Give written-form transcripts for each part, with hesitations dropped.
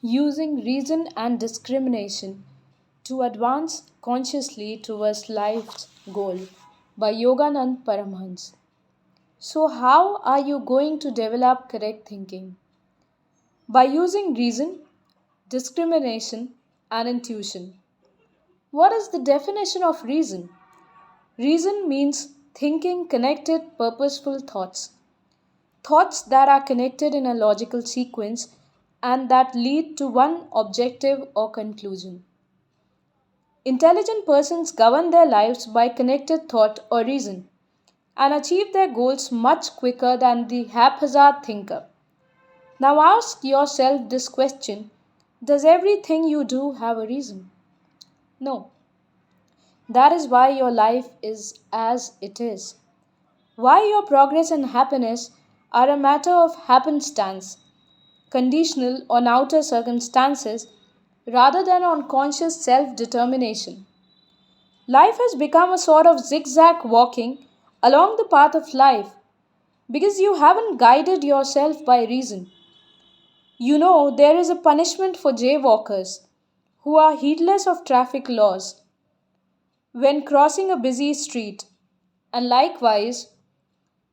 Using reason and discrimination to advance consciously towards life's goal by Yoganand Paramhansa. So, how are you going to develop correct thinking? By using reason, discrimination, and intuition. What is the definition of reason? Reason means thinking connected, purposeful thoughts. Thoughts that are connected in a logical sequence and that lead to one objective or conclusion. Intelligent persons govern their lives by connected thought or reason and achieve their goals much quicker than the haphazard thinker. Now ask yourself this question: does everything you do have a reason? No. That is why your life is as it is. Why your progress and happiness are a matter of happenstance, conditional on outer circumstances rather than on conscious self determination. Life has become a sort of zigzag walking along the path of life because you haven't guided yourself by reason. You know there is a punishment for jaywalkers who are heedless of traffic laws when crossing a busy street, and likewise,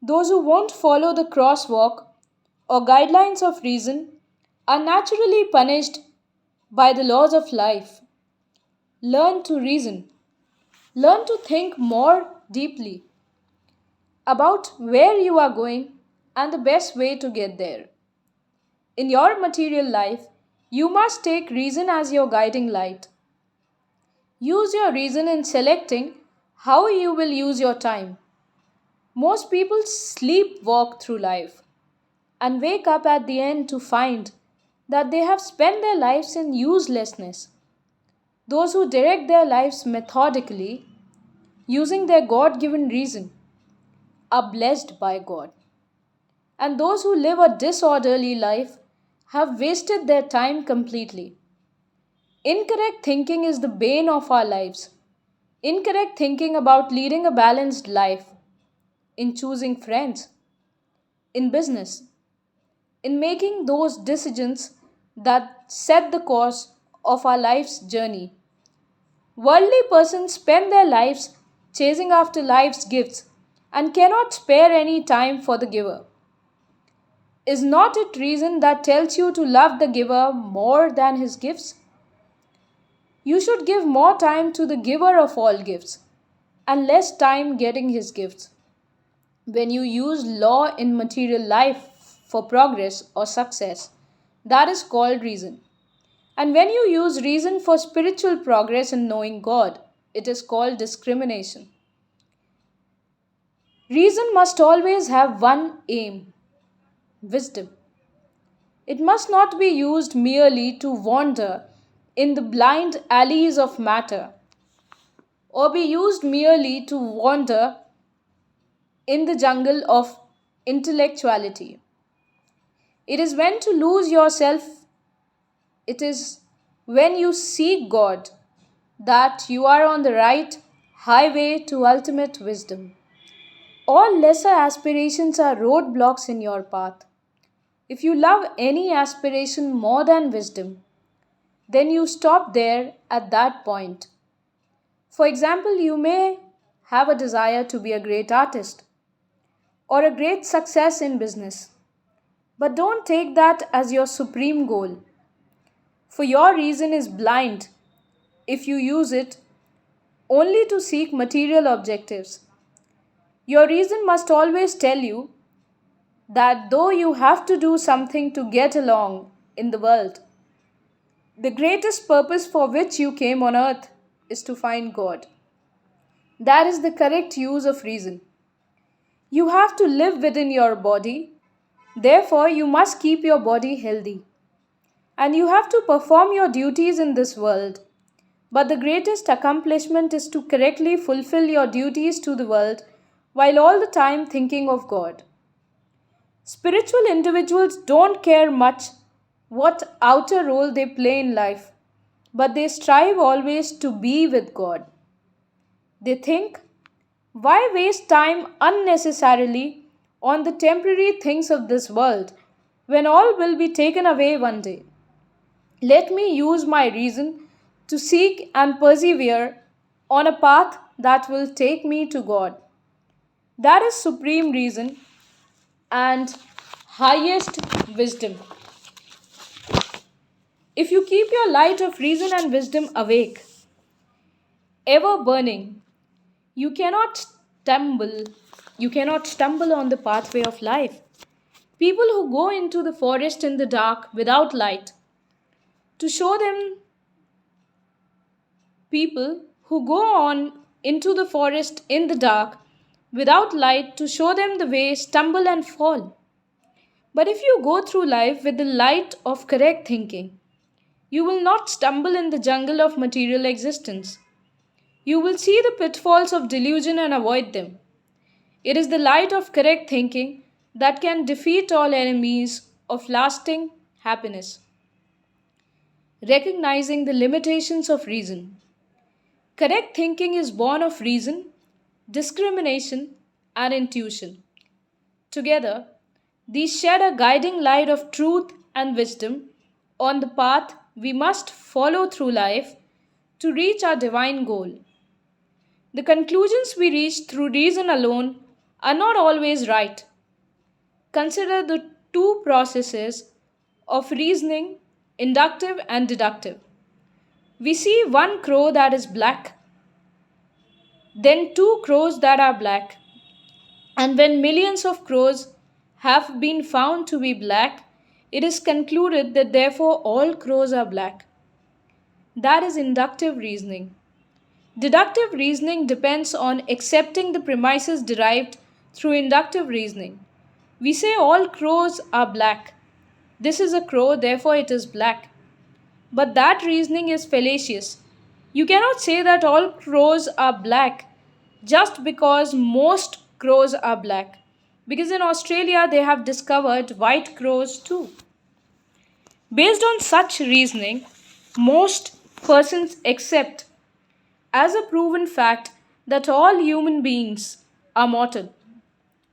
those who won't follow the crosswalk or guidelines of reason are naturally punished by the laws of life. Learn to reason. Learn to think more deeply about where you are going and the best way to get there. In your material life, you must take reason as your guiding light. Use your reason in selecting how you will use your time. Most people sleepwalk through life and wake up at the end to find that they have spent their lives in uselessness. Those who direct their lives methodically, using their God given reason, are blessed by God. And those who live a disorderly life have wasted their time completely. Incorrect thinking is the bane of our lives. Incorrect thinking about leading a balanced life, in choosing friends, in business, in making those decisions that set the course of our life's journey. Worldly persons spend their lives chasing after life's gifts and cannot spare any time for the giver. Is not it reason that tells you to love the giver more than his gifts? You should give more time to the giver of all gifts and less time getting his gifts. When you use law in material life for progress or success, that is called reason. And when you use reason for spiritual progress in knowing God, it is called discrimination. Reason must always have one aim: wisdom. It must not be used merely to wander in the blind alleys of matter, or be used merely to wander in the jungle of intellectuality. It is when to lose yourself, it is when you seek God that you are on the right highway to ultimate wisdom. All lesser aspirations are roadblocks in your path. If you love any aspiration more than wisdom, then you stop there at that point. For example, you may have a desire to be a great artist or a great success in business, but don't take that as your supreme goal, for your reason is blind if you use it only to seek material objectives. Your reason must always tell you that though you have to do something to get along in the world, the greatest purpose for which you came on earth is to find God. That is the correct use of reason. You have to live within your body, therefore, you must keep your body healthy. And you have to perform your duties in this world. But the greatest accomplishment is to correctly fulfill your duties to the world while all the time thinking of God. Spiritual individuals don't care much what outer role they play in life, but they strive always to be with God. They think, why waste time unnecessarily on the temporary things of this world when all will be taken away one day? Let me use my reason to seek and persevere on a path that will take me to God. That is supreme reason and highest wisdom. If you keep your light of reason and wisdom awake, ever burning, you cannot stumble. You cannot stumble on the pathway of life. People who go into the forest in the dark without light, to show them people who go on into the forest in the dark without light to show them the way stumble and fall. But if you go through life with the light of correct thinking, you will not stumble in the jungle of material existence. You will see the pitfalls of delusion and avoid them. It is the light of correct thinking that can defeat all enemies of lasting happiness. Recognizing the limitations of reason. Correct thinking is born of reason, discrimination, and intuition. Together, these shed a guiding light of truth and wisdom on the path we must follow through life to reach our divine goal. The conclusions we reach through reason alone are not always right. Consider the two processes of reasoning, inductive and deductive. We see one crow that is black, then two crows that are black, and when millions of crows have been found to be black, it is concluded that therefore all crows are black. That is inductive reasoning. Deductive reasoning depends on accepting the premises derived through inductive reasoning. We say all crows are black. This is a crow, therefore it is black. But that reasoning is fallacious. You cannot say that all crows are black just because most crows are black. Because in Australia they have discovered white crows too. Based on such reasoning, most persons accept as a proven fact that all human beings are mortal.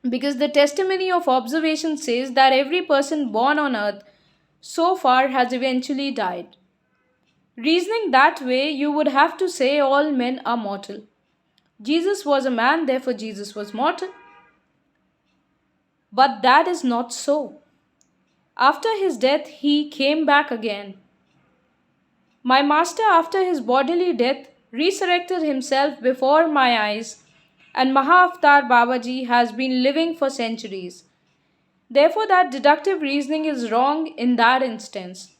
Because the testimony of observation says that every person born on earth so far has eventually died. Reasoning that way, you would have to say all men are mortal. Jesus was a man, therefore Jesus was mortal. But that is not so. After his death, he came back again. My master, after his bodily death, resurrected himself before my eyes, and Mahavatar Babaji has been living for centuries. Therefore, that deductive reasoning is wrong in that instance.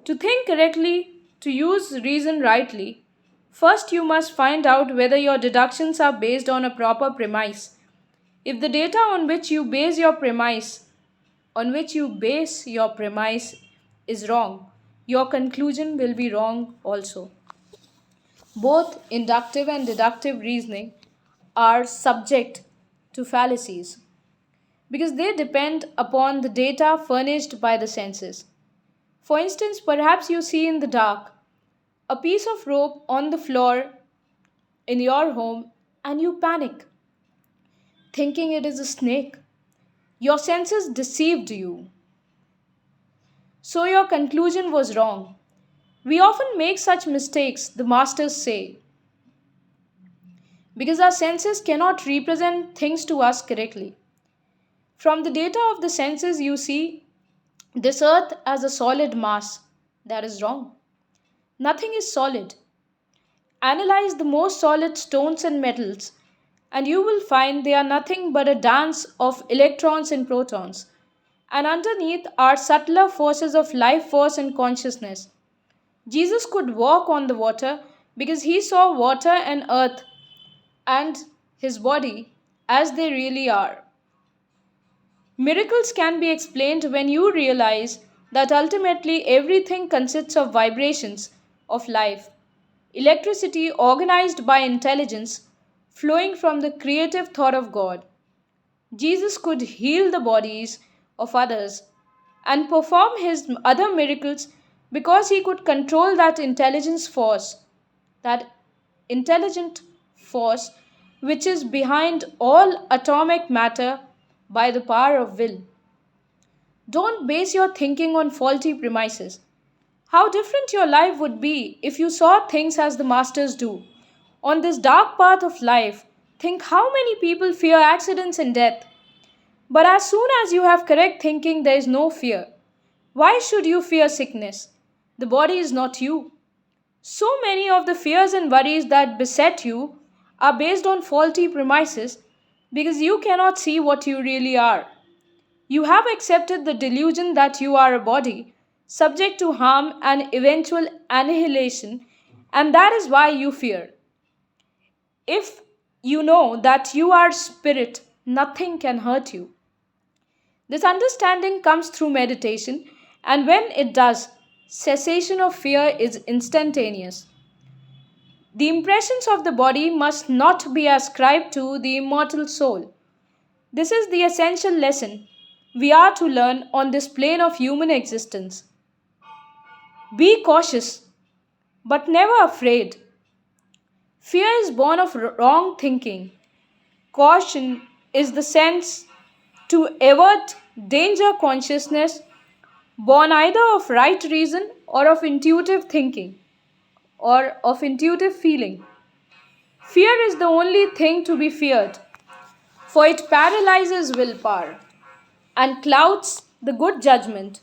To think correctly, to use reason rightly, first you must find out whether your deductions are based on a proper premise. If the data on which you base your premise is wrong, your conclusion will be wrong also. Both inductive and deductive reasoning are subject to fallacies because they depend upon the data furnished by the senses. For instance, perhaps you see in the dark a piece of rope on the floor in your home and you panic, thinking it is a snake. Your senses deceived you, so your conclusion was wrong. We often make such mistakes, the masters say, because our senses cannot represent things to us correctly. From the data of the senses, you see this earth as a solid mass. That is wrong. Nothing is solid. Analyze the most solid stones and metals, and you will find they are nothing but a dance of electrons and protons. And underneath are subtler forces of life force and consciousness. Jesus could walk on the water because he saw water and earth and his body as they really are. Miracles can be explained when you realize that ultimately everything consists of vibrations of life, electricity organized by intelligence flowing from the creative thought of God. Jesus could heal the bodies of others and perform his other miracles because he could control that intelligent force which is behind all atomic matter by the power of will. Don't base your thinking on faulty premises. How different your life would be if you saw things as the masters do. On this dark path of life, think how many people fear accidents and death. But as soon as you have correct thinking, there is no fear. Why should you fear sickness? The body is not you. So many of the fears and worries that beset you are based on faulty premises because you cannot see what you really are. You have accepted the delusion that you are a body, subject to harm and eventual annihilation, and that is why you fear. If you know that you are spirit, nothing can hurt you. This understanding comes through meditation, and when it does, cessation of fear is instantaneous. The impressions of the body must not be ascribed to the immortal soul. This is the essential lesson we are to learn on this plane of human existence. Be cautious, but never afraid. Fear is born of wrong thinking. Caution is the sense to avert danger consciousness, born either of right reason or of intuitive thinking or of intuitive feeling. Fear is the only thing to be feared, for it paralyzes willpower and clouds the good judgment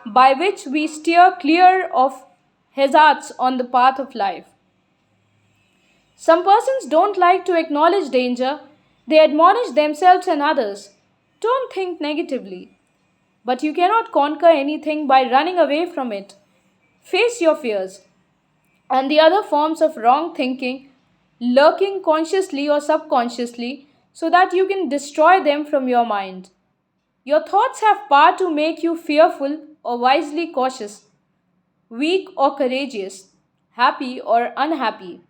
by which we steer clear of hazards on the path of life. Some persons don't like to acknowledge danger, they admonish themselves and others. Don't think negatively, but you cannot conquer anything by running away from it. Face your fears and the other forms of wrong thinking lurking consciously or subconsciously so that you can destroy them from your mind. Your thoughts have power to make you fearful or wisely cautious, weak or courageous, happy or unhappy.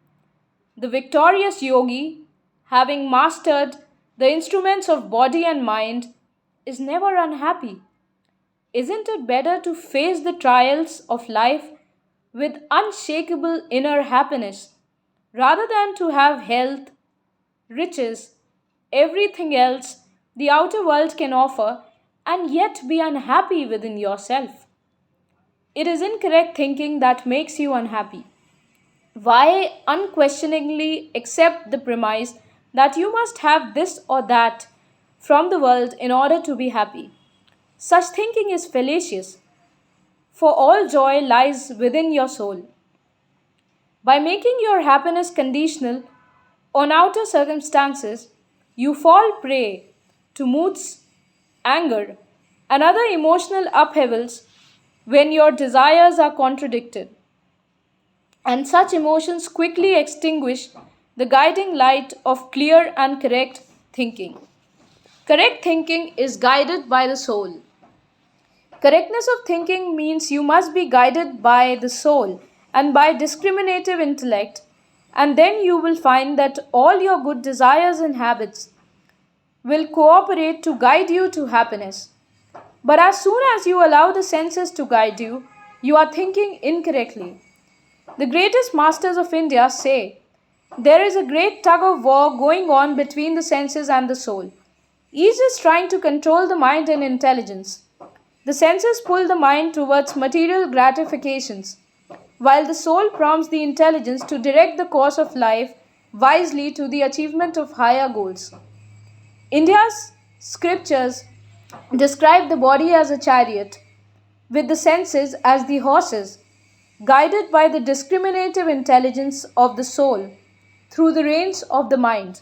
The victorious yogi, having mastered the instruments of body and mind, is never unhappy. Isn't it better to face the trials of life with unshakable inner happiness rather than to have health, riches, everything else the outer world can offer and yet be unhappy within yourself? It is incorrect thinking that makes you unhappy. Why unquestioningly accept the premise that you must have this or that from the world in order to be happy? Such thinking is fallacious, for all joy lies within your soul. By making your happiness conditional on outer circumstances, you fall prey to moods, anger, and other emotional upheavals when your desires are contradicted. And such emotions quickly extinguish the guiding light of clear and correct thinking. Correct thinking is guided by the soul. Correctness of thinking means you must be guided by the soul and by discriminative intellect, and then you will find that all your good desires and habits will cooperate to guide you to happiness. But as soon as you allow the senses to guide you, you are thinking incorrectly. The greatest masters of India say there is a great tug of war going on between the senses and the soul. Each is trying to control the mind and intelligence. The senses pull the mind towards material gratifications, while the soul prompts the intelligence to direct the course of life wisely to the achievement of higher goals. India's scriptures describe the body as a chariot, with the senses as the horses, guided by the discriminative intelligence of the soul through the reins of the mind.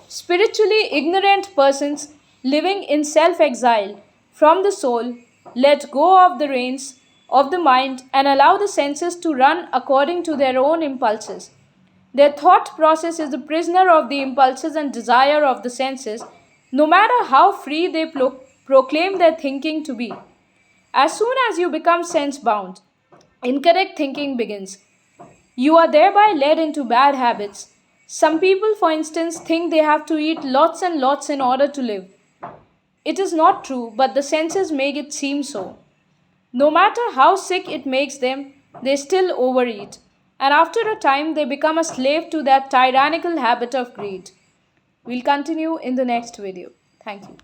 Spiritually ignorant persons living in self exile from the soul let go of the reins of the mind and allow the senses to run according to their own impulses. Their thought process is the prisoner of the impulses and desire of the senses, no matter how free they proclaim their thinking to be. As soon as you become sense bound, incorrect thinking begins. You are thereby led into bad habits. Some people, for instance, think they have to eat lots and lots in order to live. It is not true, but the senses make it seem so. No matter how sick it makes them, they still overeat. And after a time, they become a slave to that tyrannical habit of greed. We'll continue in the next video. Thank you.